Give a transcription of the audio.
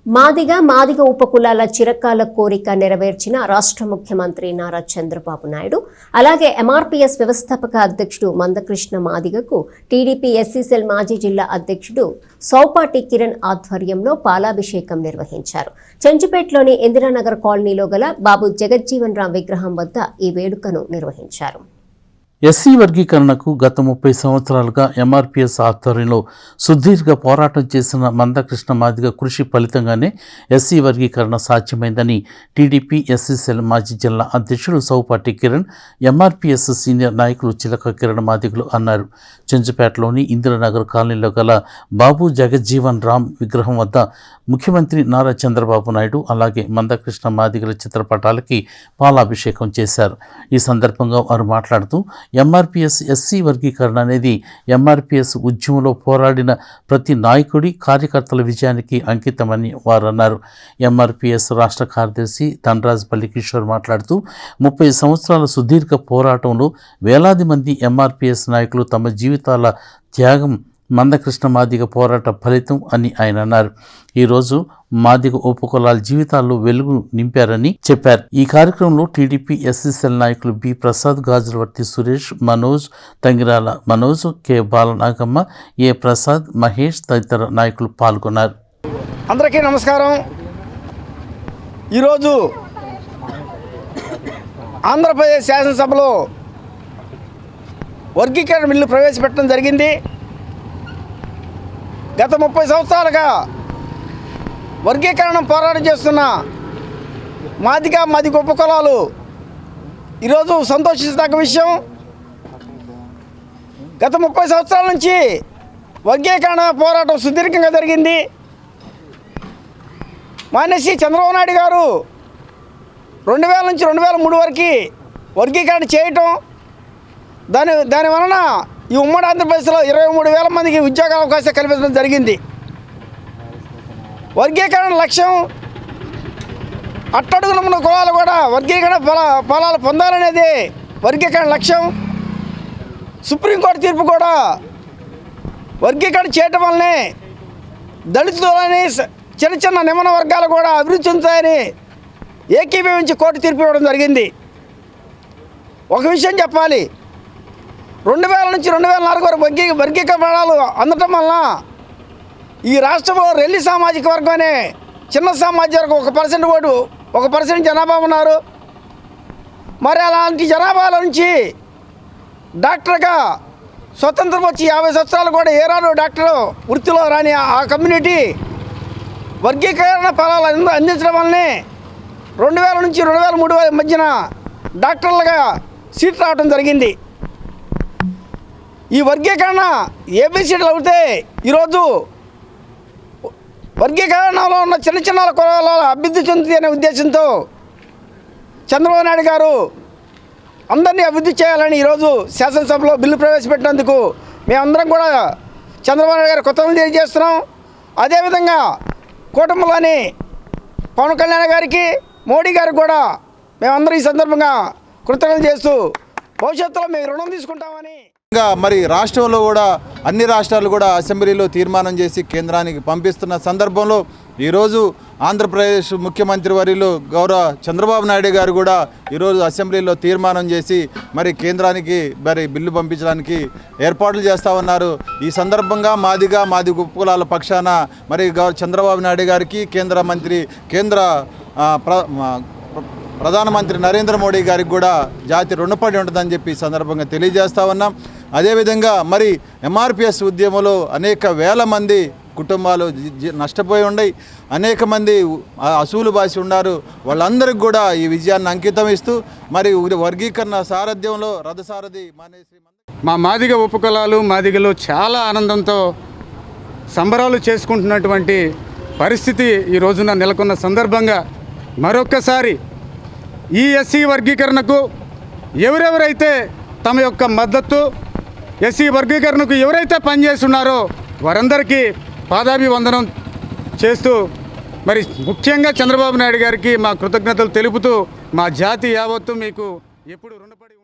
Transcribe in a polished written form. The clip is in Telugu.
మాదిగ ఉపకులాల చిరకాల కోరిక నెరవేర్చిన రాష్ట్ర ముఖ్యమంత్రి నారా చంద్రబాబు నాయుడు అలాగే ఎంఆర్పీఎస్ వ్యవస్థాపక అధ్యక్షుడు మందకృష్ణ మాదిగకు టీడీపీ ఎస్సీ సెల్ మాజీ జిల్లా అధ్యక్షుడు సౌపాటి కిరణ్ ఆధ్వర్యంలో పాలాభిషేకం నిర్వహించారు. చెంచుపేటలోని ఇందిరానగర్ కాలనీలో గల బాబు జగజ్జీవన్ రామ్ విగ్రహం వద్ద ఈ వేడుకను నిర్వహించారు. ఎస్సీ వర్గీకరణకు గత 30 సంవత్సరాలుగా ఎంఆర్పీఎస్ ఆధ్వర్యంలో సుదీర్ఘ పోరాటం చేసిన మందకృష్ణ మాదిగ కృషి ఫలితంగానే ఎస్సీ వర్గీకరణ సాధ్యమైందని టీడీపీ ఎస్సీ సెల్ మాజీ జిల్లా అధ్యక్షుడు సౌపాటి కిరణ్, ఎంఆర్పీఎస్ సీనియర్ నాయకులు చిలక కిరణ్ మాదిగలు అన్నారు. చెంచుపేటలోని ఇందిరానగర్ కాలనీలో గల బాబు జగజ్జీవన్ రామ్ విగ్రహం వద్ద ముఖ్యమంత్రి నారా చంద్రబాబు నాయుడు అలాగే మందకృష్ణ మాదిగల చిత్రపటాలకి పాలాభిషేకం చేశారు. ఈ సందర్భంగా వారు మాట్లాడుతూ ఎంఆర్పీఎస్ ఎస్సీ వర్గీకరణ అనేది ఎంఆర్పీఎస్ ఉద్యమంలో పోరాడిన ప్రతి నాయకుడి కార్యకర్తల విజయానికి అంకితమని వారు అన్నారు. ఎంఆర్పీఎస్ రాష్ట్ర కార్యదర్శి ధనరాజ్ పల్లికిషోర్ మాట్లాడుతూ 30 సంవత్సరాల సుదీర్ఘ పోరాటంలో వేలాది మంది ఎంఆర్పీఎస్ నాయకులు తమ జీవితాల త్యాగం మందకృష్ణ మాదిగ పోరాట ఫలితం అని ఆయన అన్నారు. ఈరోజు మాదిగ ఉపకులాల జీవితాల్లో వెలుగు నింపారని చెప్పారు. ఈ కార్యక్రమంలో టీడీపీ ఎస్సీ సెల్ నాయకులు బి ప్రసాద్, గాజులవర్తి సురేష్, మనోజ్, తంగిరాల మనోజ్, కె బాలనాగమ్మ, ఏ ప్రసాద్, మహేష్ తదితర నాయకులు పాల్గొన్నారు. అందరికీ నమస్కారం. ఈరోజు ఆంధ్రప్రదేశ్ శాసనసభలో వర్గీకరణ బిల్లు ప్రవేశపెట్టడం జరిగింది. గత 30 సంవత్సరాలుగా వర్గీకరణ పోరాటం చేస్తున్న మాదిగ ఉపకులాలు ఈరోజు సంతోషించదగ్గ విషయం. గత 30 సంవత్సరాల నుంచి వర్గీకరణ పోరాటం సుదీర్ఘంగా జరిగింది. మానేసి చంద్రబాబు నాయుడు గారు 2000 నుంచి 2003 వరకు వర్గీకరణ చేయటం, దాని వలన ఈ ఉమ్మడి ఆంధ్రప్రదేశ్లో 23,000 మందికి ఉద్యోగ అవకాశాలు కల్పించడం జరిగింది. వర్గీకరణ లక్ష్యం అట్టడుగున కులాలు కూడా వర్గీకరణ ఫలాలు పొందాలనేది వర్గీకరణ లక్ష్యం. సుప్రీంకోర్టు తీర్పు కూడా వర్గీకరణ చేయటం వల్లనే దళితులని చిన్న నిమ్మన వర్గాలు కూడా అభివృద్ధి చెందుతాయని ఏకీభవించి కోర్టు తీర్పు ఇవ్వడం జరిగింది. ఒక విషయం చెప్పాలి, 2000 నుంచి 2004 వరకు వర్గీకరణ ఫలాలు అందటం వలన ఈ రాష్ట్రంలో రెల్లి సామాజిక వర్గం అనే చిన్న సామాజిక వర్గం 1% ఓటు 1% జనాభా ఉన్నారు. మరి అలాంటి జనాభాల నుంచి డాక్టర్గా స్వతంత్రం వచ్చి 50 సంవత్సరాలు కూడా ఏరాడు డాక్టర్ వృత్తిలో రాని ఆ కమ్యూనిటీ వర్గీకరణ ఫలాలు అందించడం వల్లనే 2000 నుంచి 2003 మధ్యన డాక్టర్లుగా సీట్ రావడం జరిగింది. ఈ వర్గీకరణ ఏబిసిడీలు అవుతే ఈరోజు వర్గీకరణలో ఉన్న చిన్న కులాల అభివృద్ధి చెందుతుంది అనే ఉద్దేశంతో చంద్రబాబు నాయుడు గారు అందరినీ అభివృద్ధి చేయాలని ఈరోజు శాసనసభలో బిల్లు ప్రవేశపెట్టినందుకు మేమందరం కూడా చంద్రబాబు నాయుడు గారు కృతజ్ఞతలు తెలియజేస్తున్నాం. అదేవిధంగా కూటమిలోని పవన్ కళ్యాణ్ గారికి, మోడీ గారికి కూడా మేమందరం ఈ సందర్భంగా కృతజ్ఞతలు చేస్తూ భవిష్యత్తులో మేము రుణం తీసుకుంటామని. మరి రాష్ట్రంలో కూడా అన్ని రాష్ట్రాలు కూడా అసెంబ్లీలో తీర్మానం చేసి కేంద్రానికి పంపిస్తున్న సందర్భంలో ఈరోజు ఆంధ్రప్రదేశ్ ముఖ్యమంత్రి వర్యులు గౌరవ చంద్రబాబు నాయుడు గారు కూడా ఈరోజు అసెంబ్లీలో తీర్మానం చేసి మరి కేంద్రానికి మరి బిల్లు పంపించడానికి ఏర్పాట్లు చేస్తూ ఉన్నారు. ఈ సందర్భంగా మాదిగ ఉపకులాల పక్షాన మరి చంద్రబాబు నాయుడు గారికి కేంద్ర ప్రధానమంత్రి నరేంద్ర మోడీ గారికి కూడా జాతి రుణపడి ఉంటుందని చెప్పి ఈ సందర్భంగా తెలియజేస్తూ ఉన్నాం. అదేవిధంగా మరి ఎంఆర్పీఎస్ ఉద్యమంలో అనేక వేల మంది కుటుంబాలు నష్టపోయి ఉన్నాయి, అనేక మంది అసూలు బాసి ఉన్నారు. వాళ్ళందరికీ కూడా ఈ విజయాన్ని అంకితం ఇస్తూ మరి వర్గీకరణ సారథ్యంలో రథసారథి మానేసి మా మాదిగ ఉపకులాలు మాదిగలు చాలా ఆనందంతో సంబరాలు చేసుకుంటున్నటువంటి పరిస్థితి ఈ రోజున నెలకొన్న సందర్భంగా మరొక్కసారి ఈ ఎస్సీ వర్గీకరణకు ఎవరెవరైతే తమ యొక్క మద్దతు, ఎస్సీ వర్గీకరణకు ఎవరైతే పనిచేస్తున్నారో వారందరికీ పాదాభివందనం చేస్తూ మరి ముఖ్యంగా చంద్రబాబు నాయుడు గారికి మా కృతజ్ఞతలు తెలుపుతూ మా జాతి యావత్తు మీకు ఎప్పుడు రుణపడి